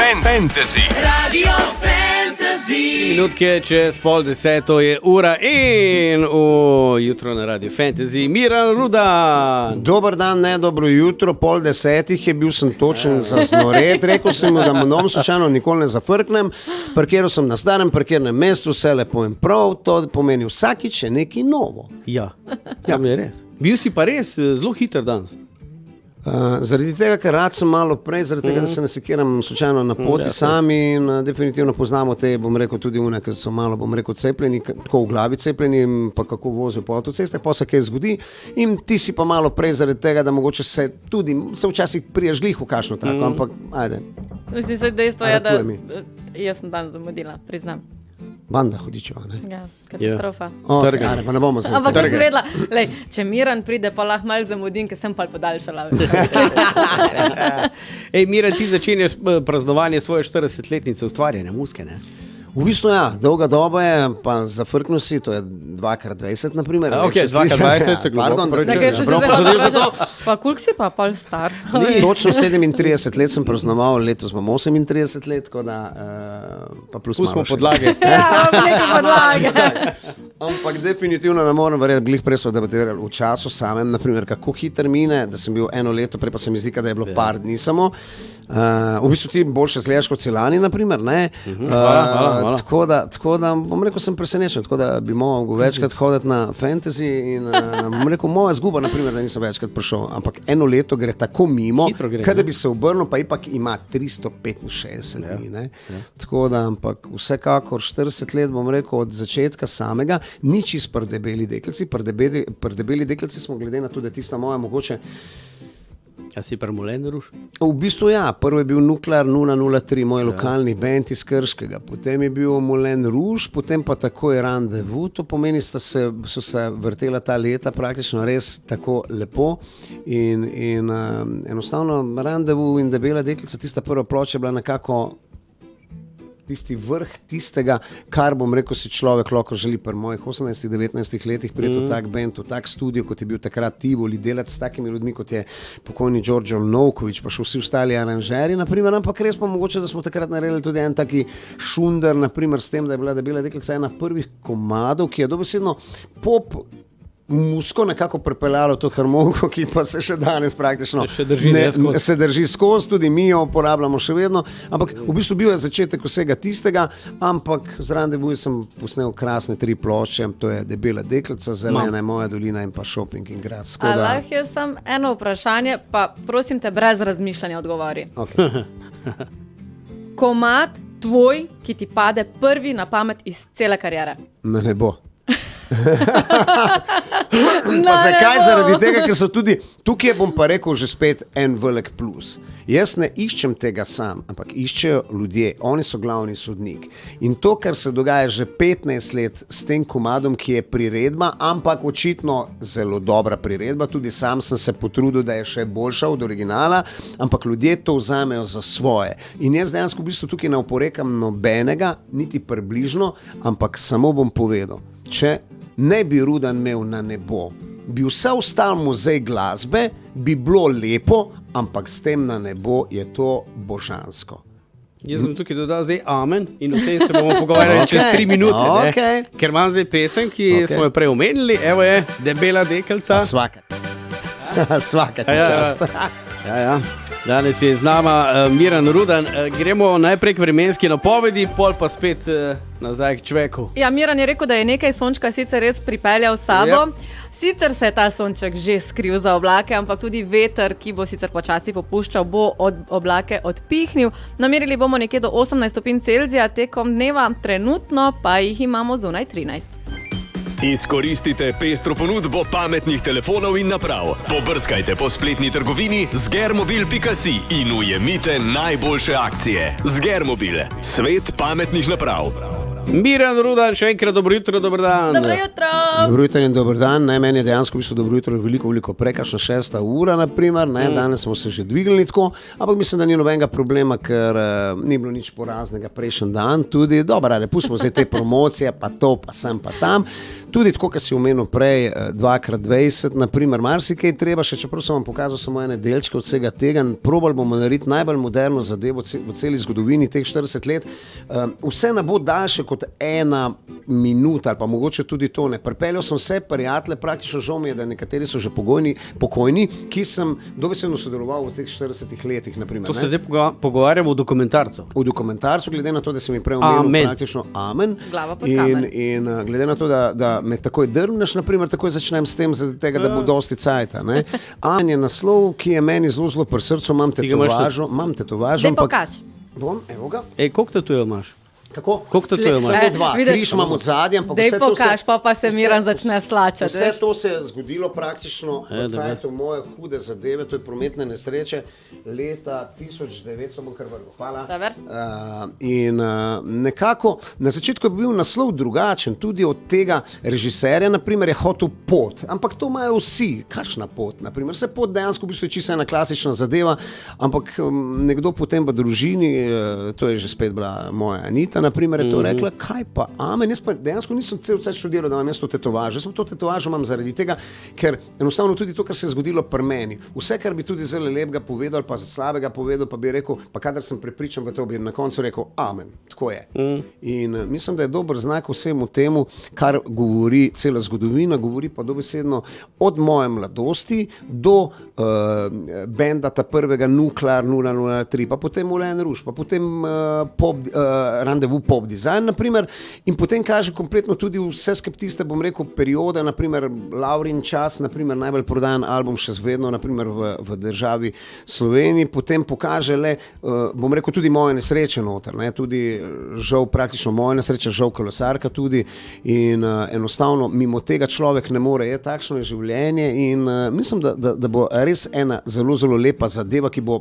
Fantasy. Radio Fantasy. Minutke čez 9:30 je ura in jutro na Radio Fantasy. Miran Rudan. Dober dan, ne dobro jutro, 9:30 je bil sem točen za znored. Rekel sem mu, da mu novom slučajno nikoli ne zafrknem. Parkiral sem na starem parkirnem mestu, vse lepo in prav. To pomeni vsakič je nekaj novo. Ja, je res. Bil si pa res zelo hiter danes. Zaradi tega, ker rad sem malo prej, zaradi tega, da se ne sekiram slučajno na poti sami in definitivno poznamo te, bom rekel, tudi une, ki so malo, bom rekel, cepljeni, tako v glavi cepljeni, pa kako vozijo po avtocestah, pa se kaj zgodi in ti si pa malo prej zaradi tega, da mogoče se včasih priješ glih v kakšno tako, ampak ajde. Mislim, da dejstvo je, da jaz sem dan zamudila, priznam. Banda hudičeva, ne? Ja, katastrofa. Trgane, pa ne bomo se ampak sem vedela, če Miran pride, pa lahko malo zamudim, ker sem pa podaljšala. Miran, ti začenjaš praznovanje svoje 40-letnice ustvarjanja muske, ne? V bistvu ja, dolga doba je, pa zafrknil si, to je 2x20 naprimer. Ok, 2x20 se globoko Pa koliko si pa pol star? Točno 37 let sem praznoval, letos bom 38 let, tako da pa plus malo še. Pustimo podlage. Ampak definitivno ne morem verjeti, glih prej smo debatirali v času samem, naprimer, kako hiter mine, da sem bil eno leto, prej pa se mi zdi, da je bilo par dni samo. V bistvu ti boljše zgledaš kot celani, naprimer, ne? Hvala. Tako da, bom rekel, sem presenečen, tako da bi mogel večkrat hoditi na fantasy in bom rekel, moja zguba, naprimer, da nisem večkrat prišel, ampak eno leto gre tako mimo, kada bi se obrnil, pa ipak ima 365 dni, ne? Tako da, ampak vsekakor 40 let, bom rekel, od začetka samega, ni čist prdebeli deklici, prdebeli deklici smo glede na to, da tista moja mogoče. A si pri Moulin Rouge? V bistvu ja, prvo je bil Nuklear 003, moj lokalni band iz Krškega, potem je bil Moulin Rouge, potem pa takoj Rendezvous, to pomeni, so se vrtela ta leta praktično res tako lepo in enostavno Rendezvous in Debela deklica, tista prva ploča je bila nekako tisti vrh tistega, kar bom rekel si človek lahko želi pri mojih 18-19 letih priti v tak band, v tak studio, kot je bil takrat Tivoli, delati s takimi ljudmi, kot je pokojni Đorđe Novković, pa še vsi ostali aranžeri, naprimer, ampak res pa mogoče, da smo takrat naredili tudi en taki šunder, naprimer s tem, da je bila Debela deklica ena prvih komadov, ki je dobesedno pop musko nekako prepeljalo to harmoniko, ki pa se še danes praktično se drži skozi, tudi mi jo uporabljamo še vedno, ampak v bistvu bil je začetek vsega tistega, ampak z Rendezvous sem posnel krasne 3 plošče, to je Debela deklica, Zelena je moja dolina in pa Shopping in grad. Lahko jaz sem eno vprašanje, pa prosim te brez razmišljanja odgovori. Okay. Komad tvoj, ki ti pade prvi na pamet iz cele kariere? Na nebo. Pa zakaj? Zaradi tega, ker so tudi tukaj, bom pa rekel že spet en velik plus. Jaz ne iščem tega sam, ampak iščejo ljudje, oni so glavni sodnik. In to, kar se dogaja že 15 let s tem komadom, ki je priredba, ampak očitno zelo dobra priredba, tudi sam sem se potrudil, da je še boljša od originala, ampak ljudje to vzamejo za svoje. In jaz dejansko v bistvu tukaj ne oporekam nobenega, niti približno, ampak samo bom povedal, če ne bi Rudan imel na nebo, bi vse ostal muzej glasbe, bi bilo lepo, ampak s tem na nebo je to božansko. Jaz sem tukaj dodal zdaj amen in o tem se bomo pogovarjali čez 3 minute, ker imam zdaj pesem, ki smo jo prej omenili, evo je Debela deklica. Svaka ti čast. Ja. Danes je z nama Miran Rudan. Gremo najprej k vremenski napovedi, pol pa spet nazaj k človeku. Ja, Miran je rekel, da je nekaj sončka sicer res pripeljal s sabo. Sicer se je ta sonček že skril za oblake, ampak tudi veter, ki bo sicer počasi popuščal, bo oblake odpihnil. Namerili bomo nekje do 18 stopinj Celzija tekom dneva, trenutno pa jih imamo zunaj 13. Izkoristite pestro ponudbo pametnih telefonov in naprav. Pobrskajte po spletni trgovini zgermobil.si in ujemite najboljše akcije. Zgermobil, svet pametnih naprav. Miran Rudan, še enkrat dobro jutro, dober dan. Dobro jutro. Dobro jutro in dober dan. Meni je dejansko v bistvu dobro jutro veliko prekašna 6. ura, naprimer. Danes smo se že dvignili tako, ampak mislim, da ni nobenega problema, ker ni bilo nič poraznega prejšnji dan. Tudi, dobro, pustimo zdaj te promocije, pa to, pa sem, pa tam. tudi tako, kot si omenil prej, 2x20, naprimer, marsikaj treba, še čeprav sem vam pokazal samo ene delčke od vsega tega, probali bomo narediti najbolj moderno zadevo v celi zgodovini teh 40 let. Vse ne bo daljše kot 1 minuta, ali pa mogoče tudi to ne. Pripeljal sem vse prijatelje, praktično žal mi je, da nekateri so že pokojni, ki sem dobesedno sodeloval v teh 40 letih. Naprimer, to se zdaj pogovarjamo o dokumentarcu. V dokumentarcu, glede na to, da si mi prej omenil praktično Amen. In glede na to, da me takoj drvneš, naprimer, takoj začnem s tem, zaradi tega, da bo dosti cajta. Amen je naslov, ki je meni zelo pri srcu, imam tetovažo. Zdaj pokaž. Bom, evo ga. Koliko tetovažev imaš? Kako? Koliko tetovažev imaš? Samo 2, križ imam od zadnja. Dej pokaž, pa se Miran začne slačati. Vse to se je zgodilo praktično v cajtu moje hude zadeve, to je prometne nesreče leta 1900, bom kar vrgel. Hvala. In nekako, na začetku je bil naslov drugačen, tudi od tega režiserja, naprimer, je hotel pot, ampak to imajo vsi, kakšna pot, naprimer, se pot dejansko v bistvu je čisto ena klasična zadeva, ampak nekdo potem v družini, to je že spet bila moja Anita, naprimer, je to rekla, kaj pa Amen, jaz pa dejansko nisem cel cel študiral, da imam jaz to tetovažo, jaz to tetovažo imam zaradi tega, ker enostavno tudi to, kar se je zgodilo pri meni, vse, kar bi tudi zelo lepega povedal, pa slabega povedal, pa bi rekel, pa kadar sem prepričan v to, bi na koncu rekel Amen, tako je. In mislim, da je dober znak vsemu temu, kar govori cela zgodovina, govori pa dobesedno od moje mladosti do benda ta prvega Nuklear 003, pa potem Moulin Rouge, pa potem Rendezvous Pop Design, naprimer, in potem kaže kompletno tudi vse skeptiste, bom rekel, periode, naprimer Laurin čas, naprimer najbolj prodajan album še zvedno, naprimer v državi Sloveniji, potem pokaže le, bom rekel, tudi moje nesreče noter, tudi žal praktično moje nesreče, žal kolesarka tudi in enostavno mimo tega človek ne more, je takšno je življenje in mislim, da bo res ena zelo, zelo lepa zadeva, ki bo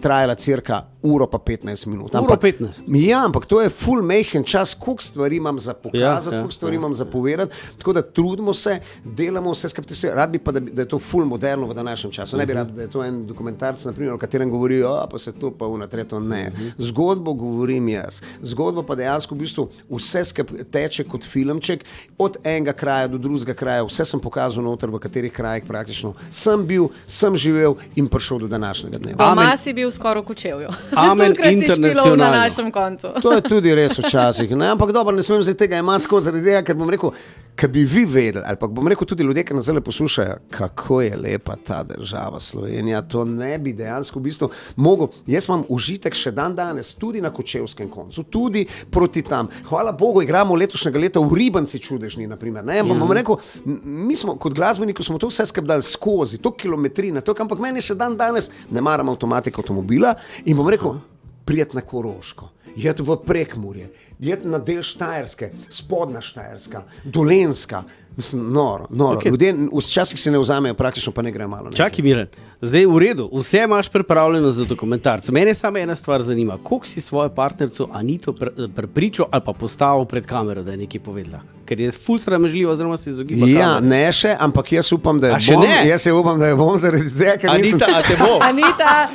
trajala cirka uro pa 15 minut. Uro 15? Ja, ampak to je ful mehen čas, koliko stvari imam za pokazati, koliko stvari imam za povedati, tako da trudimo se, delamo vse skeptice, rad bi pa, da je to ful moderno v današnjem času. Ne bi rad, da je to en dokumentarc, naprimer, o katerem govorijo, pa se to pa unatreto ne. Zgodbo govorim jaz. Zgodbo pa dejansko v bistvu vse teče kot filmček, od enega kraja do drugega kraja, vse sem pokazal noter, v katerih krajih praktično sem bil, sem živel in prišel do današnjega dneva. Doma si bil skoraj v Kočevju. Amen internacionalno. Na našem koncu. To je tudi res včasih, ne? Ampak dobro, ne smem zdaj tega imati tako zaradi tega, ker bom rekel, ker bi vi vedeli, ali pa bom rekel tudi ljudje, ki nas zdaj poslušajo, kako je lepa ta država Slovenija, to ne bi dejansko v bistvu mogel. Jaz imam užitek še dan danes, tudi na Kočevskem koncu, tudi proti tam. Hvala Bogu, igramo letošnjega leta v Ribanci čudežni, naprimer, ne? Ampak bom rekel, mi smo kot glasbeniki, smo to vse skrbdali skozi, to kilometrine, to, ampak meni še dan danes ne maram avtomatik avtomobila in bom rekel, prijet na Koroško, jed v Prekmurje, jed na del Štajerske, spodnja Štajerska, Dolenjska, mislim, noro. Okay. Ljudje včasih se ne vzamejo, praktično pa ne grejo malo. Čakaj, Miran, zdaj v redu, vse imaš pripravljeno za dokumentarc. Mene samo ena stvar zanima, koliko si svojo partnerico Anito prepričal ali pa postavil pred kamero, da je nekaj povedala? Ker je ful sramežljivo, oziroma se izogiba kamere. Ja, ne še, ampak jaz upam, da je bom. Jaz se upam, da je bom zaradi tega, ker nisem... Anita, a te bo? Anita,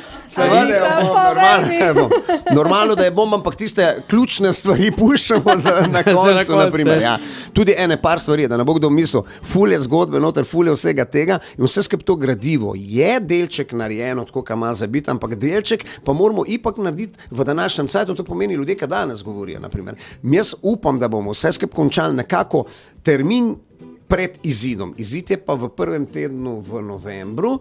normalno, da je bom, ampak tiste ključne stvari puščamo na koncu, naprimer. Ja. Tudi ene par stvari, da ne bo kdo mislil, ful je zgodbe noter, ful je vsega tega in vse skupaj to gradivo. Je delček narejeno, tako kam ima za biti, ampak delček pa moramo ipak narediti v današnjem cajtu, to pomeni ljudje, ki danes govorijo, naprimer. Jaz upam, da bomo vse skupaj končali nekako termin pred izidom. Izid je pa v prvem tednu v novembru,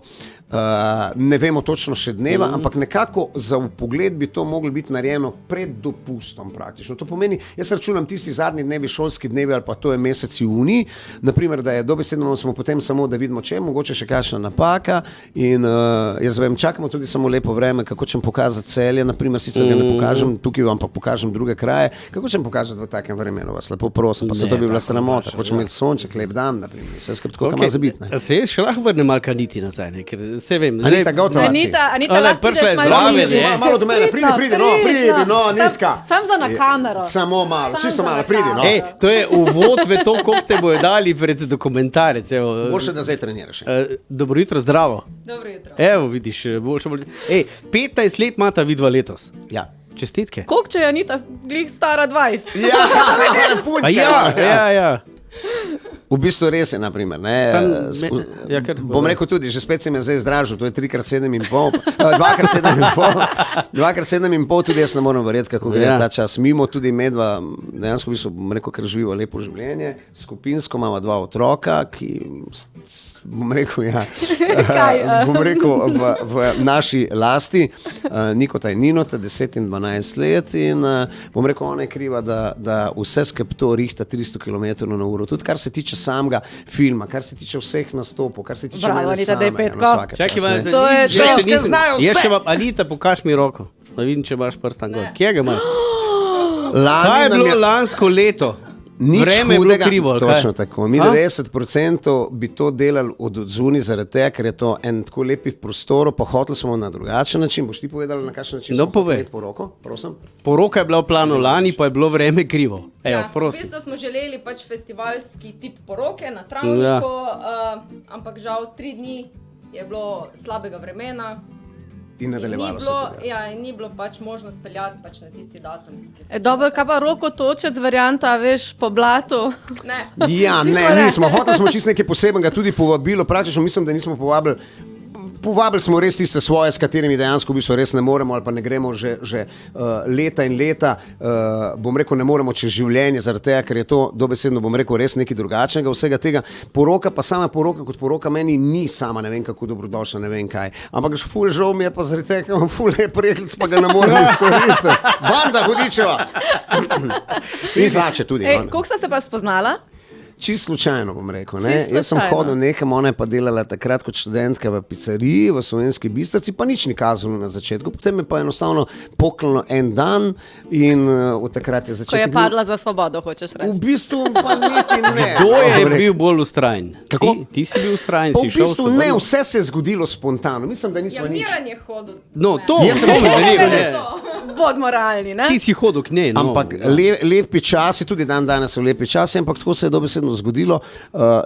ne vemo točno še dneva, ampak nekako za vpogled bi to moglo biti narejeno pred dopustom praktično. To pomeni, jaz računam tisti zadnji dnevi, šolski dnevi ali pa to je mesec junij, naprimer, da je dobesedno smo potem samo, da vidimo, če je mogoče še kakšna napaka in jaz vem, čakamo tudi samo lepo vreme, kako ćem pokazati Celje, naprimer, sicer ga ne pokažem, tukaj vam pa pokažem druge kraje, kako ćem pokazati v takem vremenu, vas lepo prosim, pa se to bi bila sramota, hočem imeti sonček, lep dan, naprimer, vse skupaj tako, kam ima za biti. Se še lahko vrne malo Aniti nazaj, ker se vem. Anita, gotova si. Anita, lahko prideš malo do mene, pridi, Anitka. Sam za na kamero. Samo malo, čisto malo, pridi, no. Ej, to je uvod v to, koliko te bojo dali pred dokumentarec. Boljše, da zdaj treniraš. Dobro jutro, zdravo. Dobro jutro. Evo, vidiš, boljše. Ej, 15 let imata vidva letos. Ja. Čestitke. Koliko če je Anita glih stara 20? Ja, punčka. Ja. V bistvu res je, naprimer. Bom rekel tudi, že spet se mi je zdaj zdražil, to je 3x7,5, 2x7,5, tudi jaz ne morem verjeti, kako gre ta čas. Mimo tudi medva, dejansko v bistvu, bom rekel, ker živijo lepo življenje, skupinsko imamo 2 otroka, ki, bom rekel, v naši lasti, Nikota in Ninota, 10 in 12 let in bom rekel, ona je kriva, da vse skupaj to rihta 300 km/h. Tudi kar se tiče samega filma, kar se tiče vseh nastopov, kar se tiče mene samega. Čakaj, Anita, pokaž mi roko, da vidim, če imaš prstan gor. Kje ga imaš? Kaj je bilo lansko leto? Vreme je bilo krivo. Točno tako. Mi 90% bi to delali od odzuni zaradi tega, ker je to en tako lepih prostorov, pa hoteli smo na drugačen način. Boš ti povedala, na kakšen način smo hoteli poroko? Prosim. Poroka je bila v planu lani, pa je bilo vreme krivo. Evo, v bistvu smo želeli pač festivalski tip poroke na travniku, ampak žal 3 dni je bilo slabega vremena. In nadaljevalo se tudi. Ja, in ni bilo pač možno speljati pač na tisti datum. Dobro, kaj pa Roko Točec varianta, veš, po blatu? Ne. Ja, nismo. Hoteli smo čisto nekaj posebenega, tudi povabilo. Praktično mislim, da nismo povabili smo res tiste svoje, s katerimi dejansko v bistvu res ne moremo ali pa ne gremo že leta in leta, bom rekel, ne moremo čez življenje, zaradi tega, ker je to dobesedno, bom rekel, res nekaj drugačnega vsega tega. Poroka pa sama poroka kot poroka meni ni sama, ne vem kako dobrodošla, ne vem kaj. Ampak ful žal mi je pa zaradi tega, ker imam ful lep prijatelj, pa ga ne morem izkoristiti. Banda Hudičeva! In hlače tudi. Koliko sta se pa spoznala? Čisto slučajno, bom rekel. Jaz sem hodil nekam, ona je pa delala takrat kot študentka v pizzeriji v Slovenski Bistrici, pa nič ni kazalo na začetku. Potem je pa enostavno poklalo en dan in od takrat je začetek. Ko je padla za svobodo, hočeš reči. V bistvu pa niti ne. Kdo je bil bolj ustrajen? Ti si bil ustrajen, si šel. V bistvu ne, vse se je zgodilo spontano. Mislim, da nismo nič. Miran je hodil. No, to je zanimivo. Bodimo realni, ne? Ti si hodil k njej. Ampak lepi časi, tudi danes so lepi časi, ampak tako se je dobesedno zgodilo.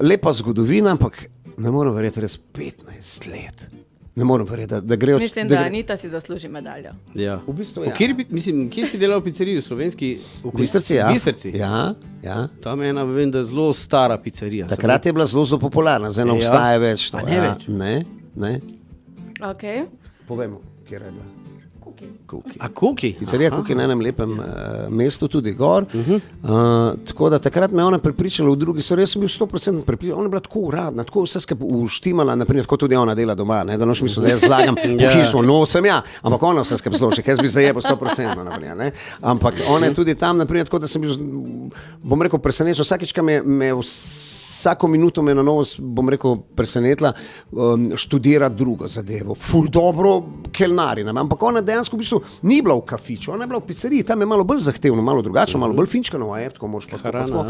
Lepa zgodovina, ampak ne morem verjeti, res 15 let. Ne morem verjeti, da grejo... Mislim, da Anita si zasluži medaljo. Ja. V bistvu, ja. Kje si delal v pizzeriji? V Slovenski? Bistrici, ja. Bistrici? Ja. Tam je ena, vem, da zelo stara pizzerija. Takrat je bila zelo popularna, zdaj ne obstaja več. A ne več? Ne. Ok. Povemo, kje je bila. Kuki. A Kuki? Pizzerija Kuki na enem lepem mestu, tudi gor. Tako da takrat me je ona prepričala v drugi, res sem bil 100% prepričan. Ona je bila tako uradna, tako vse skupaj uštimala, naprimer, tako tudi ona dela doma, ne? Da noč misli, da jaz zlagam v hišo, no sem ja, ampak ona vse skupaj zloži, jaz bi zajel 100%, naprimer, ne? Ampak ona je tudi tam, naprimer, tako da sem bil, bom rekel, presenečen, vsakička me vsako minuto me na novo, bom rekel, presenetila, študira drugo zadevo. Ful dobro kelnari. Ampak ona dejansko v bistvu ni bila v kafiču, ona je bila v pizzeriji, tam je malo bolj zahtevno, malo drugačno, malo bolj finčkano, tako moraš pa tako.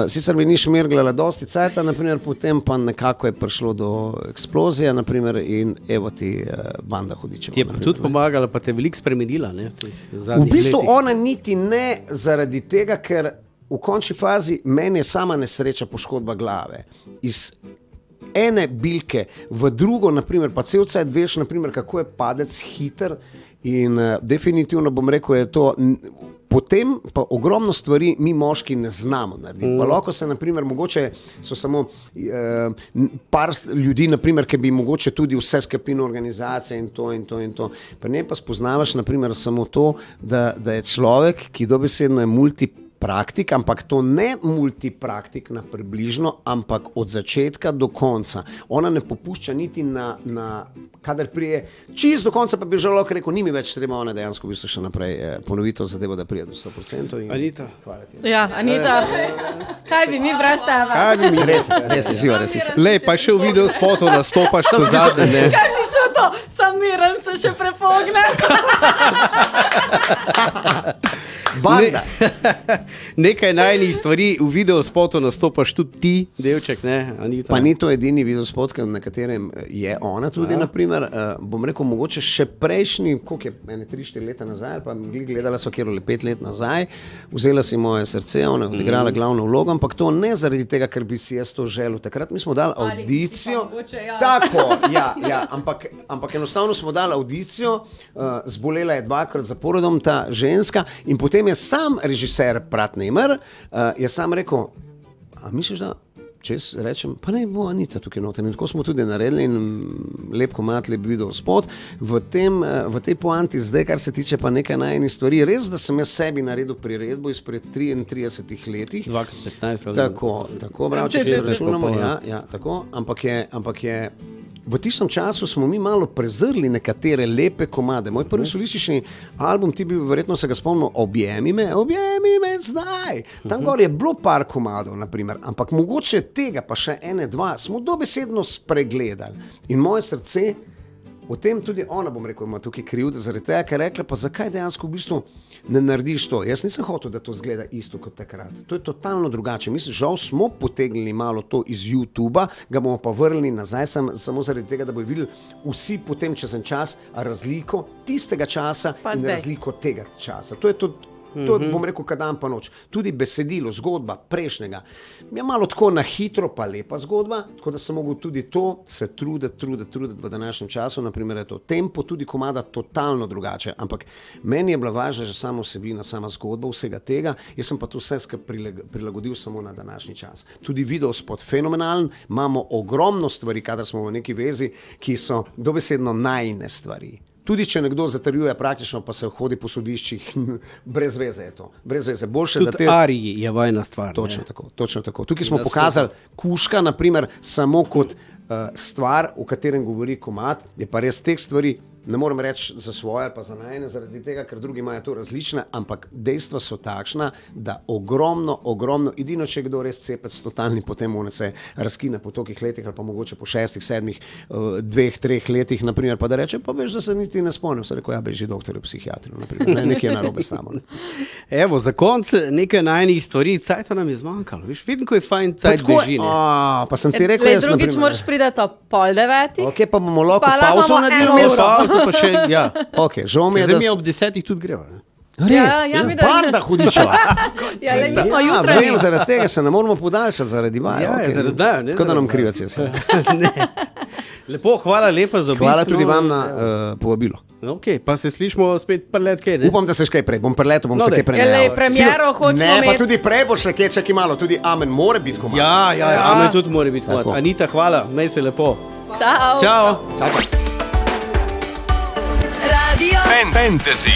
Sicer mi ni šmerglala dosti cajta, naprimer, potem pa nekako je prišlo do eksplozije, naprimer, in evo ti Banda Hudičeva. Ti je tudi pomagala, pa te veliko spremenila, ne? V bistvu ona niti ne zaradi tega, ker v končni fazi meni je sama nesreča poškodba glave. Iz ene bilke v drugo, naprimer, pa cel cajt veš, naprimer, kako je padec hiter in definitivno bom rekel, je to... Potem pa ogromno stvari mi moški ne znamo narediti. Pa lahko se, naprimer, mogoče so samo par ljudi, naprimer, ki bi mogoče tudi vse skupino organizacije in to. Pa ne pa spoznavaš, naprimer, samo to, da je človek, ki dobesedno je multipraktik, ampak to ne multipraktik na približno, ampak od začetka do konca. Ona ne popušča niti na kadar prije čisto do konca, pa bi že lahko rekel, ni mi več treba, ona dejansko v bistvu še naprej ponovito zadevo, da prije do 100%. Anita. Hvala ti. Ja, Anita, kaj bi mi brez tebe? Kaj bi mi? Res je, živa resnica. Lej, pa še v video spotu nastopaš to zadnje, ne? Kaj si čutil? Sam Miran se še prepogne. Banda. Nekaj najnih stvari v video spotu nastopaš tudi ti, delček, ne, Anita? Pa ni to edini video spot, na katerem je ona tudi, naprimer, bom rekel, mogoče še prejšnji, koliko je, 3-4 leta nazaj, pa gledala so kjer 5 let nazaj, vzela si moje srce, ona je odigrala glavno vlogo, ampak to ne zaradi tega, ker bi si jaz to želel. Takrat mi smo dali audicijo. Tako, ja, ampak enostavno smo dali audicijo, zbolela je 2-krat zaporedom ta ženska in potem je sam režiser Prat Nemer, je sam rekel, a misliš, da če jaz rečem, pa ne bo Anita tukaj noter. In tako smo tudi naredili in lep komad, lep video spot. V tej poanti zdaj, kar se tiče pa nekaj najenih stvari, res, da sem jaz sebi naredil priredbo izpred 33 letih. 2x15. Tako, bravo, če izračunamo, tako, ampak je v tistem času smo mi malo prezrli nekatere lepe komade. Moj prvi solistični album, ti bi verjetno se ga spomnil, Objemi me zdaj. Tam gor je bilo par komadov, naprimer, ampak mogoče tega pa še ene, dva smo dobesedno spregledali. In moje srce, o tem tudi ona, bom rekel, ima tukaj krivdo, zaradi tega, ker je rekla, pa zakaj dejansko v bistvu ne narediš to. Jaz nisem hotel, da to zgleda isto kot takrat. To je totalno drugače. Mislim, žal smo potegnili malo to iz YouTuba, ga bomo pa vrnili nazaj, samo zaradi tega, da bojo videli vsi potem čez en čas razliko tistega časa pa in zdaj razliko tega časa. To je to, bom rekel, kad dan pa noč. Tudi besedilo, zgodba prejšnjega. Je malo tako na hitro, pa lepa zgodba, tako da sem mogel tudi to se truditi v današnjem času. Naprimer je to tempo, tudi komada totalno drugače. Ampak meni je bila važna že sama vsebina, sama zgodba vsega tega. Jaz sem pa to vse prilagodil samo na današnji čas. Tudi video spot fenomenalen, imamo ogromno stvari, kadar smo v neki vezi, ki so dobesedno najine stvari. Tudi če nekdo zatrjuje praktično, pa se hodi po sodiščih, brez veze je to. Brez veze. Boljše, tudi ariji je vajna stvar. Točno tako. Tukaj smo pokazali Kužka, naprimer, samo kot stvar, o katerem govori komad, je pa res teh stvari, ne morem reči za svoje pa za najne, zaradi tega, ker drugi imajo to različne, ampak dejstva so takšna, da ogromno, edino če kdo res cepec totalni, potem on se razkine po tolikih letih ali pa mogoče po 6, 7, 2, 3 letih, naprimer, pa da reče, pa veš, da se niti ne spomnim, se rekel, ja, beži doktorju psihiatriju, naprimer, nekje narobe s tamo. Evo, za konc nekaj najnih stvari, cajta nam je zmanjkalo, viš, vidim, ko je fajn cajt beži. Pa sem ti rekel, jaz drugič moraš priti ob 8:30. Ok, pa bomo lahko pauzo naredili. Še, ja. Okay, žal mi je, zdaj mi ob 10 tudi greva. Res? Banda hudičeva. Mi smo jutranji. Vem, zaradi tega se ne moramo podaljšati, zaradi vaja. Tako da nam krivac je se. Lepo, hvala lepa za obisk. Hvala tudi vam na povabilo. Ok, pa se slišimo spet prlet kaj, ne? Upam, da se kaj prej. Bom preletel, bom se kaj prej najavil. Premiero hočemo imeti. Ne, pa tudi prej boš še kaj, čakaj malo. Tudi Amen more biti komad. Ja, Amen tudi more biti komad. Anita, hvala, mej se lepo. Čau. Radio Fantasy.